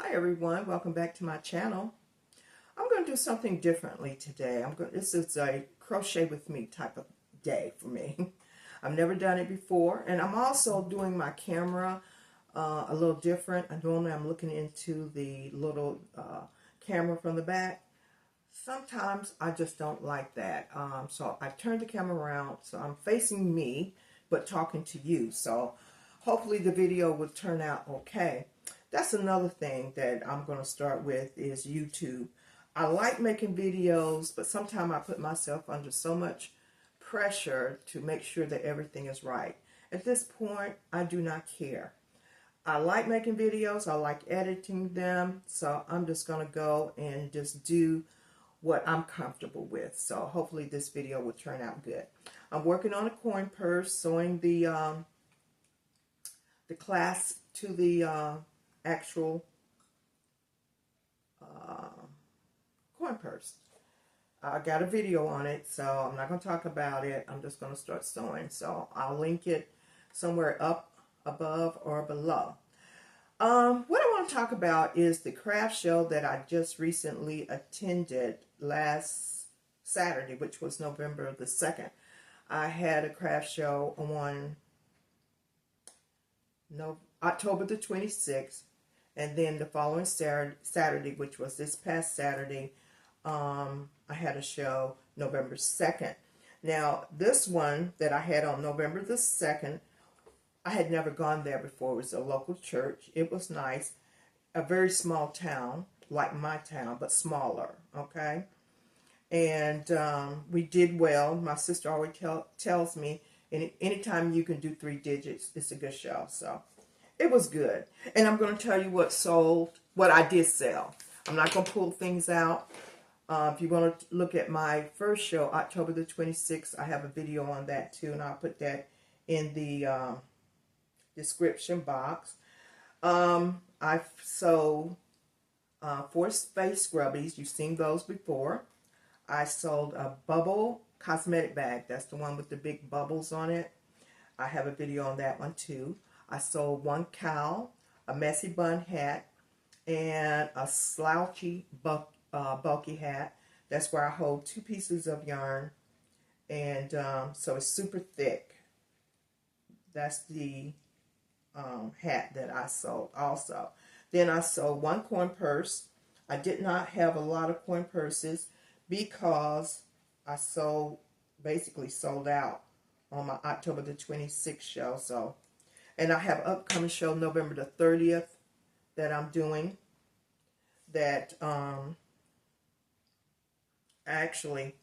Hi everyone, welcome back to my channel. I'm going to do something differently today. This is a crochet with me type of day for me. I've never done it before, and I'm also doing my camera a little different. Normally I'm looking into the little camera from the back. Sometimes I just don't like that. So I turned the camera around so I'm facing me but talking to you. So hopefully the video will turn out okay. That's another thing that I'm going to start with is YouTube. I like making videos, but sometimes I put myself under so much pressure to make sure that everything is right. At this point, I do not care. I like making videos. I like editing them. So I'm just going to go and just do what I'm comfortable with. So hopefully this video will turn out good. I'm working on a coin purse, sewing the clasp to the actual coin purse. I got a video on it, so I'm not going to talk about it. I'm just going to start sewing. So I'll link it somewhere up above or below. What I want to talk about is the craft show that I just recently attended last Saturday, which was November the 2nd. I had a craft show on October the 26th, and then the following Saturday, which was this past Saturday, I had a show November 2nd. Now, this one that I had on November the 2nd, I had never gone there before. It was a local church. It was nice. A very small town, like my town, but smaller, okay? And we did well. My sister always tells me, anytime you can do 3 digits, it's a good show. So it was good. And I'm going to tell you what I did sell. I'm not going to pull things out. If you want to look at my first show, October the 26th, I have a video on that too, and I'll put that in the description box. I've sold 4 space scrubbies. You've seen those before. I sold a bubble cosmetic bag. That's the one with the big bubbles on it. I have a video on that one too. I sold 1 cowl, a messy bun hat, and a slouchy bulky hat. That's where I hold 2 pieces of yarn, and so it's super thick. That's the hat that I sold also. Then I sold 1 coin purse. I did not have a lot of coin purses because I basically sold out on my October the 26th show. So, and I have an upcoming show November the 30th that I'm doing that actually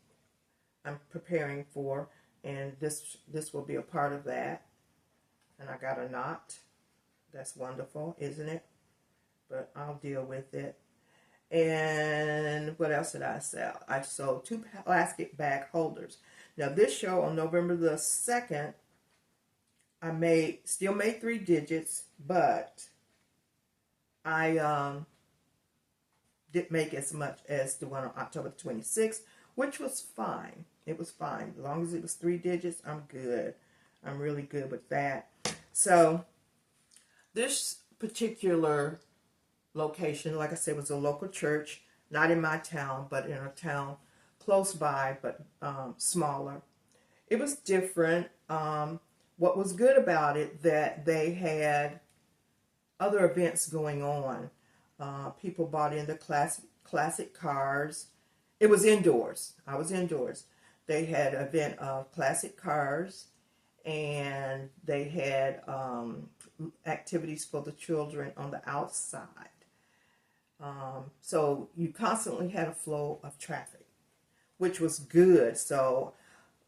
I'm preparing for, and this will be a part of that. And I got a knot. That's wonderful, isn't it? But I'll deal with it. And what else did I sell? I sold 2 plastic bag holders. Now this show on November the 2nd, I still made 3 digits, but I didn't make as much as the one on October 26th, which was fine. It was fine. As long as it was 3 digits, I'm good. I'm really good with that. So this particular location, like I said, was a local church, not in my town, but in a town close by, but smaller. It was different. What was good about it, that they had other events going on. People bought in the classic cars. It was indoors. I was indoors. They had an event of classic cars, and they had activities for the children on the outside. So you constantly had a flow of traffic, which was good. So,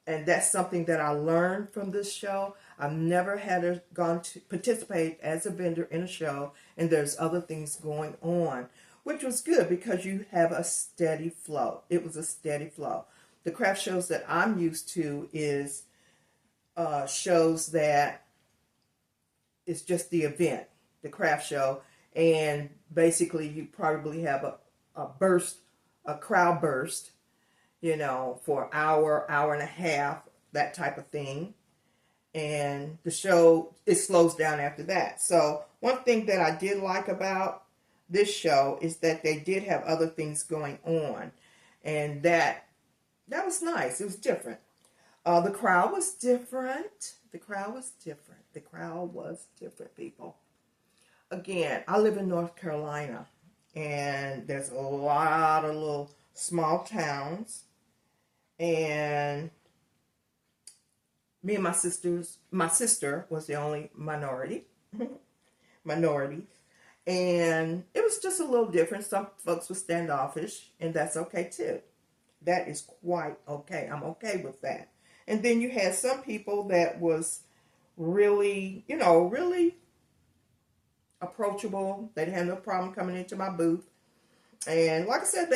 and that's something that I learned from this show. I've never gone to participate as a vendor in a show, and there's other things going on, which was good because you have a steady flow. It was a steady flow. The craft shows that I'm used to is shows that it's just the event, the craft show, and basically you probably have a crowd burst, you know, for an hour and a half, that type of thing. And the show, it slows down after that. So one thing that I did like about this show is that they did have other things going on, and that was nice. It was different. The crowd was different. The crowd was different. The crowd was different, people. Again, I live in North Carolina, and there's a lot of little small towns, and me and my sister was the only minority, and it was just a little different. Some folks were standoffish, and that's okay too. That is quite okay. I'm okay with that. And then you had some people that was really, really approachable. They didn't have no problem coming into my booth. And like I said,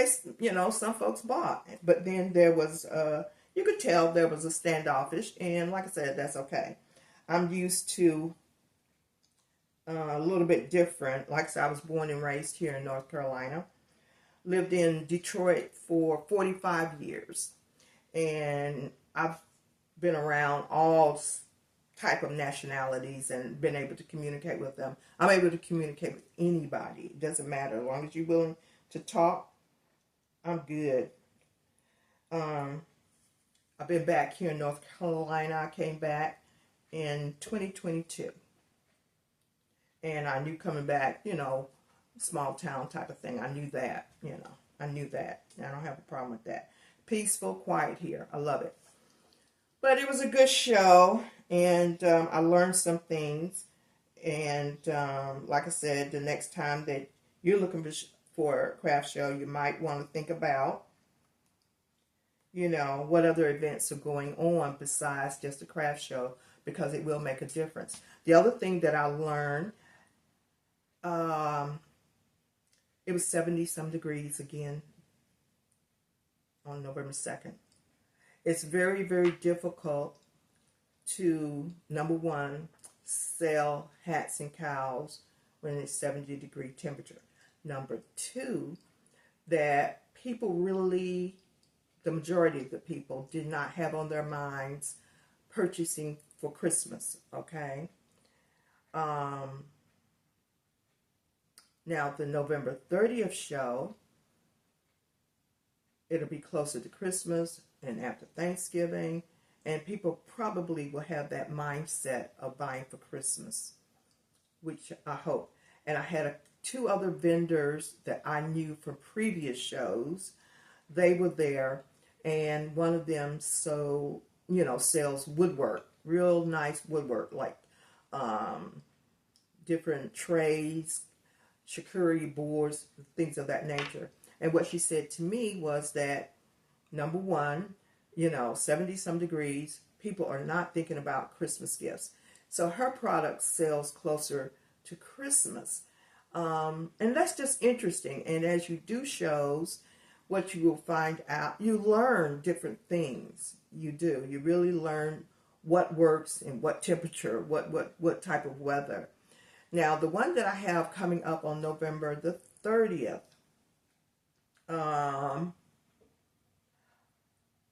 some folks bought. But then there was, you could tell there was a standoffish. And like I said, that's okay. I'm used to a little bit different. Like I said, I was born and raised here in North Carolina. Lived in Detroit for 45 years. And I've been around all type of nationalities and been able to communicate with them. I'm able to communicate with anybody. It doesn't matter. As long as you're willing to talk, I'm good. I've been back here in North Carolina. I came back in 2022. And I knew coming back, small town type of thing. I knew that, I knew that. I don't have a problem with that. Peaceful, quiet here. I love it. But it was a good show, and I learned some things. And like I said, the next time that you're looking for a craft show, you might want to think about, what other events are going on besides just a craft show, because it will make a difference. The other thing that I learned, it was 70-some degrees again on November 2nd. It's very, very difficult to, number one, sell hats and cows when it's 70-degree temperature. Number two, that people really, the majority of the people, did not have on their minds purchasing for Christmas, okay? Now, the November 30th show, it'll be closer to Christmas and after Thanksgiving, and people probably will have that mindset of buying for Christmas, which I hope. And I had two other vendors that I knew from previous shows. They were there, and one of them sells woodwork, real nice woodwork, like different trays, charcuterie boards, things of that nature. And what she said to me was that, number one, 70-some degrees, people are not thinking about Christmas gifts. So her product sells closer to Christmas. And that's just interesting. And as you do shows, what you will find out, you learn different things. You do. You really learn what works and what temperature, what type of weather. Now, the one that I have coming up on November the 30th,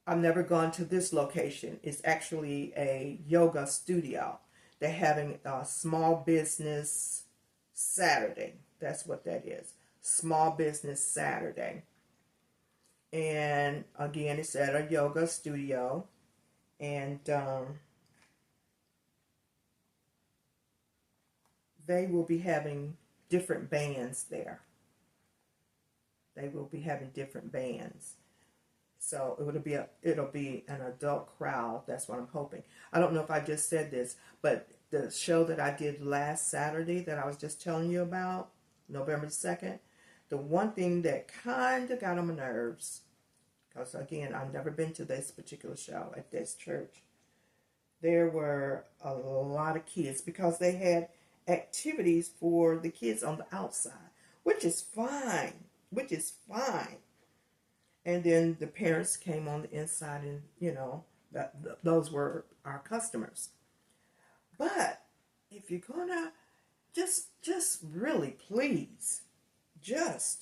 I've never gone to this location. It's actually a yoga studio. They're having a small business Saturday. That's what that is. Small business Saturday. And again, it's at a yoga studio. And they will be having different bands there. They will be having different bands. So it'll be an adult crowd. That's what I'm hoping. I don't know if I just said this, but the show that I did last Saturday that I was just telling you about, November 2nd, the one thing that kind of got on my nerves, because again, I've never been to this particular show at this church. There were a lot of kids because they had activities for the kids on the outside, which is fine. And then the parents came on the inside, and those were our customers. But if you're gonna just really please, just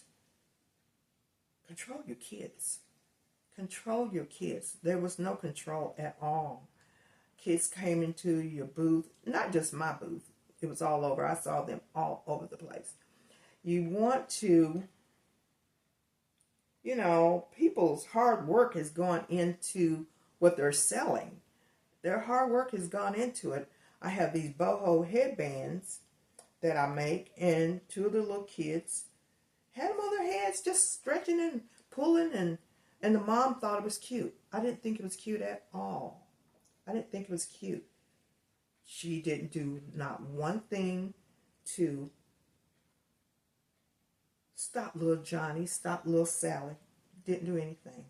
control your kids. Control your kids. There was no control at all. Kids came into your booth, not just my booth. It was all over. I saw them all over the place. You want to, you know, people's hard work has gone into what they're selling. Their hard work has gone into it. I have these boho headbands that I make, and two of the little kids had them on their heads, just stretching and pulling, and the mom thought it was cute. I didn't think it was cute at all. I didn't think it was cute. She didn't do not one thing to stop little Johnny, stop little Sally. Didn't do anything.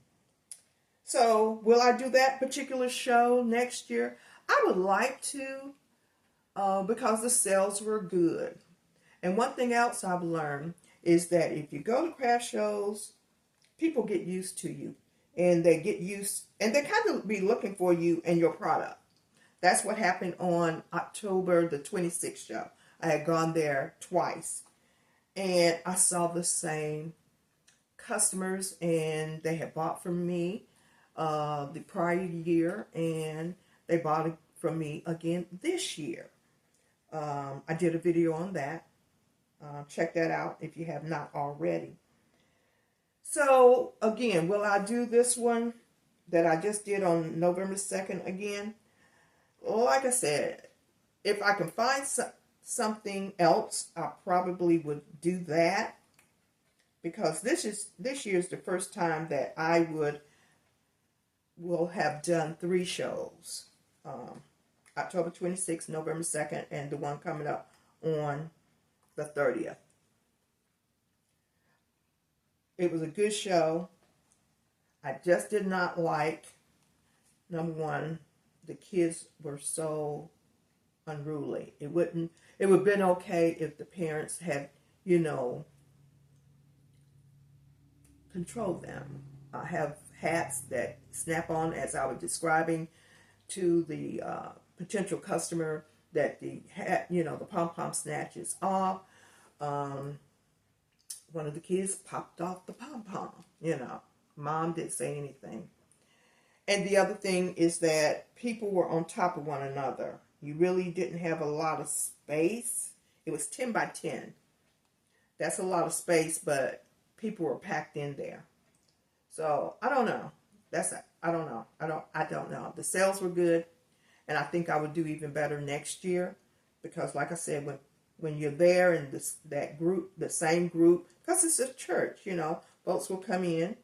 So, will I do that particular show next year? I would like to, because the sales were good. And one thing else I've learned is that if you go to craft shows, people get used to you. And they get used, and they kind of be looking for you and your product. That's what happened on October the 26th show. I had gone there twice. And I saw the same customers, and they had bought from me the prior year, and they bought it from me again this year. I did a video on that. Check that out if you have not already. So, again, will I do this one that I just did on November 2nd again? Like I said, if I can find something else, I probably would do that. Because this year is the first time that I will have done 3 shows. October 26th, November 2nd, and the one coming up on the 30th. It was a good show. I just did not like, number one, the kids were so unruly. It would have been okay if the parents had, you know, controlled them. I have hats that snap on, as I was describing to the potential customer, that the hat, you know, the pom-pom snatches off. One of the kids popped off the pom-pom, you know. Mom didn't say anything. And the other thing is that people were on top of one another. You really didn't have a lot of space. It was 10 by 10. That's a lot of space, but people were packed in there. So, I don't know. I don't know. I don't know. The sales were good, and I think I would do even better next year, because like I said, when you're there in that group, the same group, because it's a church, you know, folks will come in.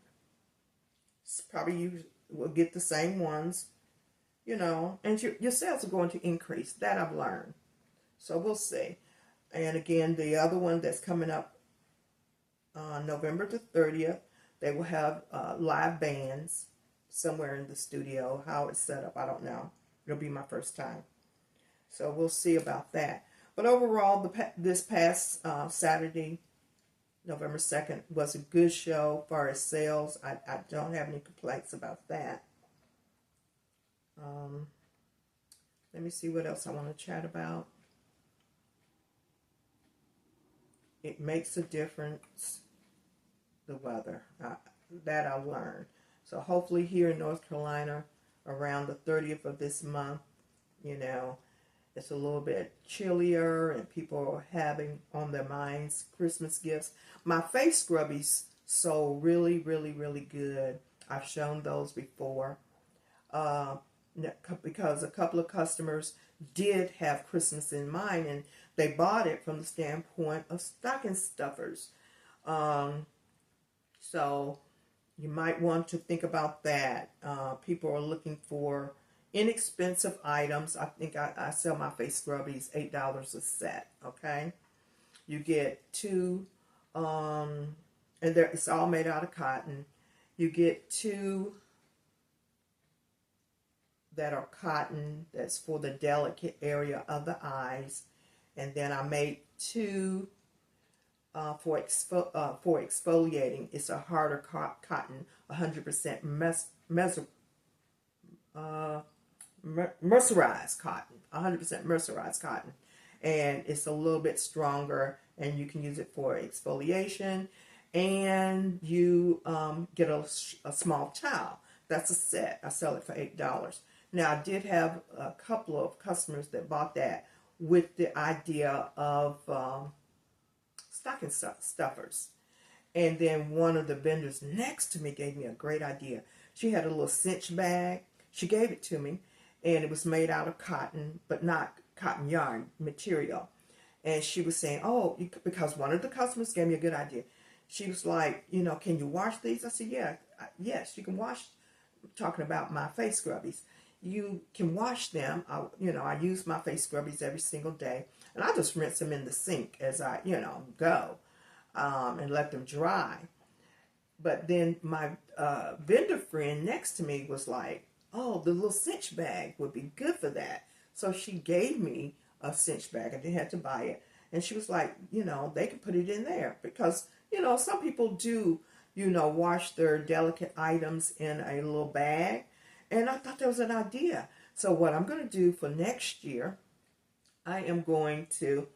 Probably you will get the same ones, you know, and your sales are going to increase. That I've learned. So we'll see. And again, the other one that's coming up on November the 30th, they will have live bands somewhere in the studio. How it's set up, I don't know. It'll be my first time. So we'll see about that. But overall, this past Saturday, November 2nd, was a good show as far as sales. I don't have any complaints about that. Let me see what else I want to chat about. It makes a difference, the weather. That I learned. So hopefully here in North Carolina, around the 30th of this month, you know, it's a little bit chillier, and people are having on their minds Christmas gifts. My face scrubbies sold really, really, really good. I've shown those before. Because a couple of customers did have Christmas in mind, and they bought it from the standpoint of stocking stuffers. So you might want to think about that. People are looking for inexpensive items. I think I sell my face scrubbies $8 a set. Okay, you get 2, and it's all made out of cotton. You get 2 that are cotton. That's for the delicate area of the eyes, and then I made 2 for exfoliating. It's a harder cotton, 100% mercerized cotton, 100% mercerized cotton, and it's a little bit stronger, and you can use it for exfoliation, and you get a small towel. That's a set. I sell it for $8. Now, I did have a couple of customers that bought that with the idea of stocking stuffers. And then one of the vendors next to me gave me a great idea. She had a little cinch bag. She gave it to me, and it was made out of cotton, but not cotton yarn material. And she was saying, oh, because one of the customers gave me a good idea. She was like, you know, can you wash these? I said, yeah, yes, you can wash. Talking about my face scrubbies. You can wash them. I use my face scrubbies every single day. And I just rinse them in the sink as I, go and let them dry. But then my vendor friend next to me was like, oh, the little cinch bag would be good for that. So she gave me a cinch bag. I didn't have to buy it. And she was like, they could put it in there. Because, some people do, wash their delicate items in a little bag. And I thought that was an idea. So what I'm going to do for next year, I am going to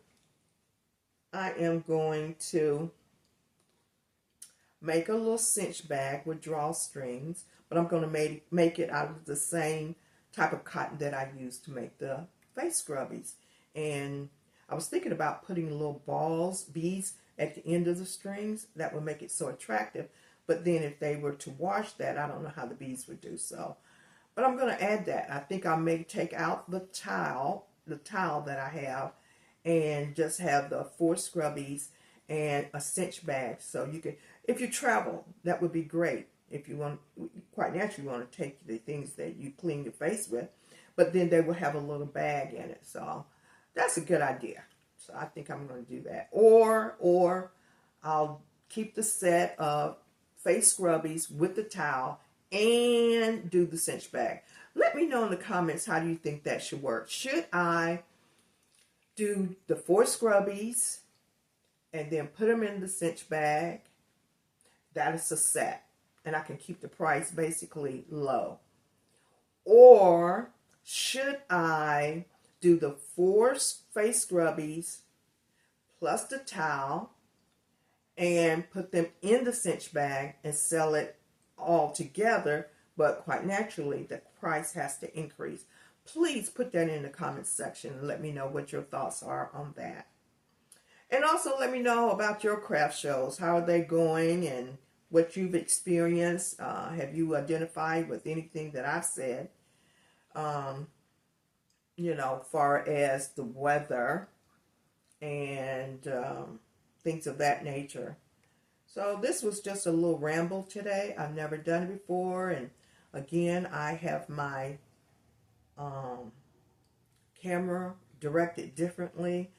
make a little cinch bag with drawstrings, but I'm going to make it out of the same type of cotton that I use to make the face scrubbies. And I was thinking about putting little beads at the end of the strings. That would make it so attractive. But then if they were to wash that, I don't know how the beads would do so. But I'm going to add that. I think I may take out the towel that I have, and just have the 4 scrubbies and a cinch bag. So you can, if you travel, that would be great. If you want, quite naturally, you want to take the things that you clean your face with, but then they will have a little bag in it. So that's a good idea. So I think I'm going to do that. Or I'll keep the set of face scrubbies with the towel and do the cinch bag. Let me know in the comments, how do you think that should work? Should I do the 4 scrubbies and then put them in the cinch bag? That is a set, and I can keep the price basically low. Or should I do the 4 face scrubbies plus the towel and put them in the cinch bag and sell it all together? But quite naturally, the price has to increase. Please put that in the comments section and let me know what your thoughts are on that. And also let me know about your craft shows. How are they going and what you've experienced? Have you identified with anything that I've said? Far as the weather and things of that nature. So this was just a little ramble today. I've never done it before. And again, I have my camera directed differently.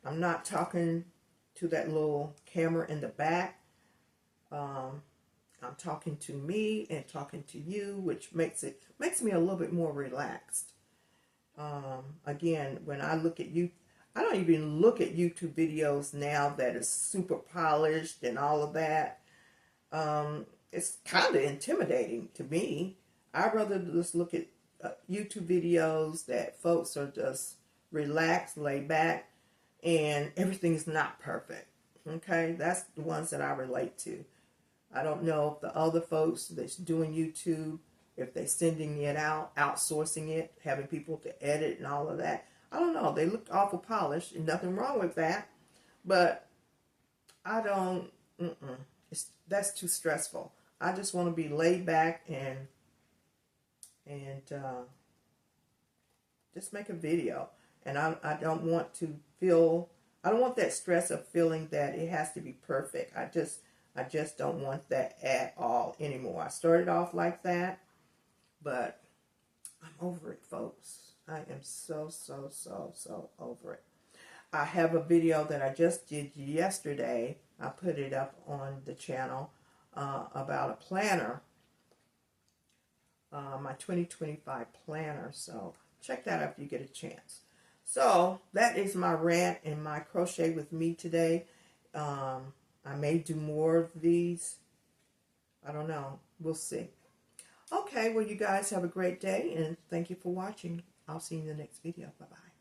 I'm not talking to that little camera in the back. I'm talking to me and talking to you, which makes me a little bit more relaxed. Again, when I look at you, I don't even look at YouTube videos now that is super polished and all of that. It's kind of intimidating to me. I'd rather just look at YouTube videos that folks are just relaxed, laid back, and everything's not perfect. Okay, that's the ones that I relate to. I don't know if the other folks that's doing YouTube, if they're sending it out, outsourcing it, having people to edit and all of that. I don't know. They look awful polished, and nothing wrong with that. But I don't, that's too stressful. I just want to be laid back and just make a video. And I don't want to feel, I don't want that stress of feeling that it has to be perfect. I just don't want that at all anymore. I started off like that, but I'm over it, folks. I am so over it. I have a video that I just did yesterday. I put it up on the channel about a planner, my 2025 planner. So check that out if you get a chance. So that is my rant and my crochet with me today. I may do more of these. I don't know. We'll see. Okay, well, you guys have a great day, and thank you for watching. I'll see you in the next video. Bye-bye.